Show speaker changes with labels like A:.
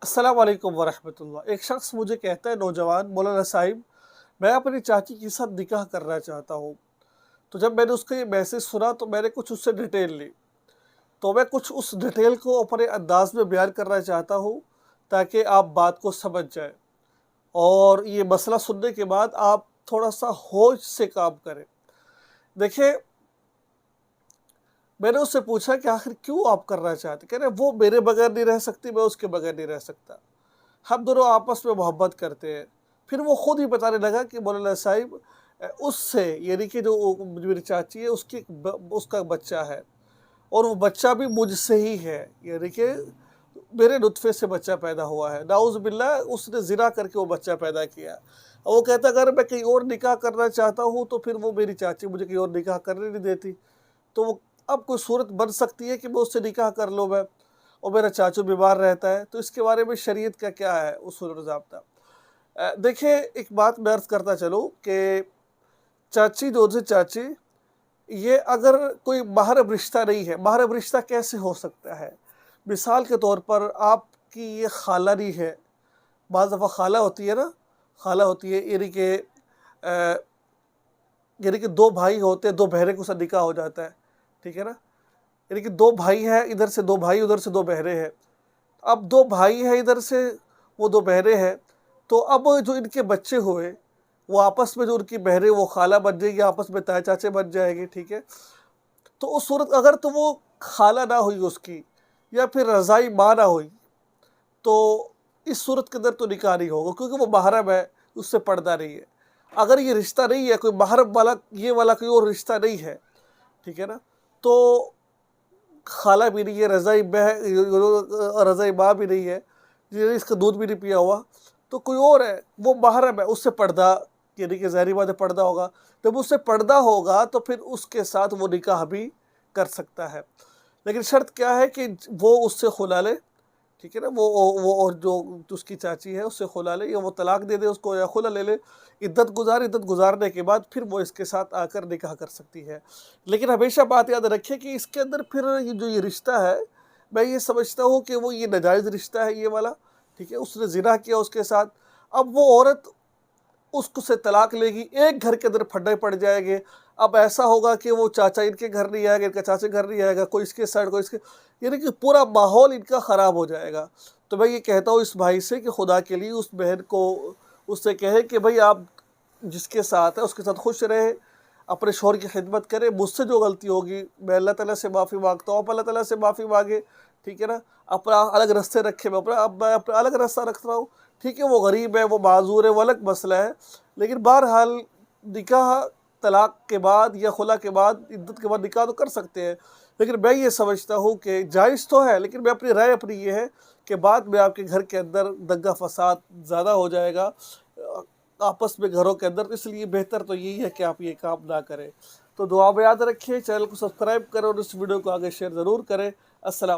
A: अस्सलाम वालेकुम वरहमतुल्लाह। एक शख्स मुझे कहता है, नौजवान, मौलाना साहिब, मैं अपनी चाची के साथ निकाह करना चाहता हूँ। तो जब मैंने उसका ये मैसेज सुना तो मैंने कुछ उससे डिटेल ली। तो मैं कुछ उस डिटेल को अपने अंदाज में बयान करना चाहता हूँ ताकि आप बात को समझ जाएं, और ये मसला सुनने के बाद आप थोड़ा सा होश से काम करें। देखिए, मैंने उससे पूछा कि आखिर क्यों आप करना चाहते? कह रहे वो मेरे बगैर नहीं रह सकती, मैं उसके बगैर नहीं रह सकता। हम दोनों आपस में मोहब्बत करते हैं। फिर वो खुद ही बताने लगा कि मौलाना साहिब, उससे यानी कि जो मेरी चाची है उसका बच्चा है, और वो बच्चा भी मुझसे ही है, यानी कि मेरे नुत्फ़े से बच्चा पैदा हुआ है। नाउज़ बिल्लाह, उसने ज़िना करके वो बच्चा पैदा किया। और वो कहता अगर मैं कहीं और निकाह करना चाहता हूँ तो फिर वो मेरी चाची मुझे कहीं और निकाह करने नहीं देती। तो वो अब कोई सूरत बन सकती है कि मैं उससे निकाह कर लूँ मैं, और मेरा चाचू बीमार रहता है, तो इसके बारे में शरीयत का क्या है उसूल और ज़ाब्ता? देखिए, एक बात मैं अर्ज़ करता चलूँ कि चाची जो से चाची, ये अगर कोई महरम रिश्ता नहीं है, महरम रिश्ता कैसे हो सकता है? मिसाल के तौर पर आपकी ये खाला नहीं है, बाज़ दफ़ा खाला होती है ना, खाला होती है, यानी कि 2 भाई होते हैं, 2 बहनें के साथ निकाह हो जाता है, ठीक है ना? यानी कि 2 भाई हैं, इधर से 2 भाई, उधर से 2 बहनें हैं। अब 2 भाई हैं इधर से, वो 2 बहनें हैं, तो अब जो इनके बच्चे हुए, वो आपस में जो उनकी बहनें वो खाला बन जाएंगी, आपस में ताए चाचे बन जाएंगे, ठीक है? तो उस सूरत अगर तो वो खाला ना हुई उसकी, या फिर रज़ाई माँ ना हुई, तो इस सूरत के अंदर तो निकाह नहीं होगा, क्योंकि वो महरम है, उससे पर्दा नहीं है। अगर ये रिश्ता नहीं है, कोई महरम वाला, ये वाला कोई और रिश्ता नहीं है, ठीक है ना? तो खाला भी नहीं है, रज़ाई माँ भी नहीं है, इसका दूध भी नहीं पिया हुआ, तो कोई और है, वो महरम है, उससे पर्दा, यानी कि ज़ाहिरी बात है पर्दा होगा। जब उससे पर्दा होगा तो फिर उसके साथ वो निकाह भी कर सकता है, लेकिन शर्त क्या है कि वो उससे खुला ले, ठीक है ना? वो और जो उसकी चाची है उससे खुला ले, या वो तलाक दे दे उसको, या खुला ले ले। इद्दत गुजारने के बाद फिर वो इसके साथ आकर निकाह कर सकती है। लेकिन हमेशा बात याद रखिए कि इसके अंदर फिर ये रिश्ता है, मैं ये समझता हूँ कि वो ये नाजायज़ रिश्ता है ये वाला, ठीक है? उसने ज़िना किया उसके साथ। अब वो औरत उसको से तलाक लेगी, एक घर के अंदर फड्डे पड़ जाएंगे। अब ऐसा होगा कि वो चाचा इनके घर नहीं आएगा, इनका चाचा घर नहीं आएगा, कोई इसके साइड, कोई इसके, यानी कि पूरा माहौल इनका ख़राब हो जाएगा। तो मैं ये कहता हूँ इस भाई से कि खुदा के लिए उस बहन को उससे कहे कि भाई आप जिसके साथ है उसके साथ खुश रहे, अपने शौहर की खिदमत करे। मुझसे जो गलती होगी मैं अल्लाह ताला से माफ़ी मांगता हूँ, आप अल्लाह ताला से माफ़ी मांगे, ठीक है ना? अपना अलग रास्ते रखे, मैं अपना अलग रास्ता रख रहा हूँ, ठीक है? वो गरीब है, वो माजूर है, वो अलग मसला है। लेकिन बहरहाल निकाह तलाक के बाद या खुला के बाद, इद्दत के बाद निकाह तो कर सकते हैं। लेकिन मैं ये समझता हूँ कि जायज़ तो है, लेकिन मैं अपनी राय अपनी ये है कि बाद में आपके घर के अंदर दंगा फसाद ज़्यादा हो जाएगा, आपस में घरों के अंदर। इसलिए बेहतर तो यही है कि आप ये काम ना करें। तो दुआ में याद रखिए, चैनल को सब्सक्राइब करें और इस वीडियो को आगे शेयर ज़रूर करें। अस्सलाम।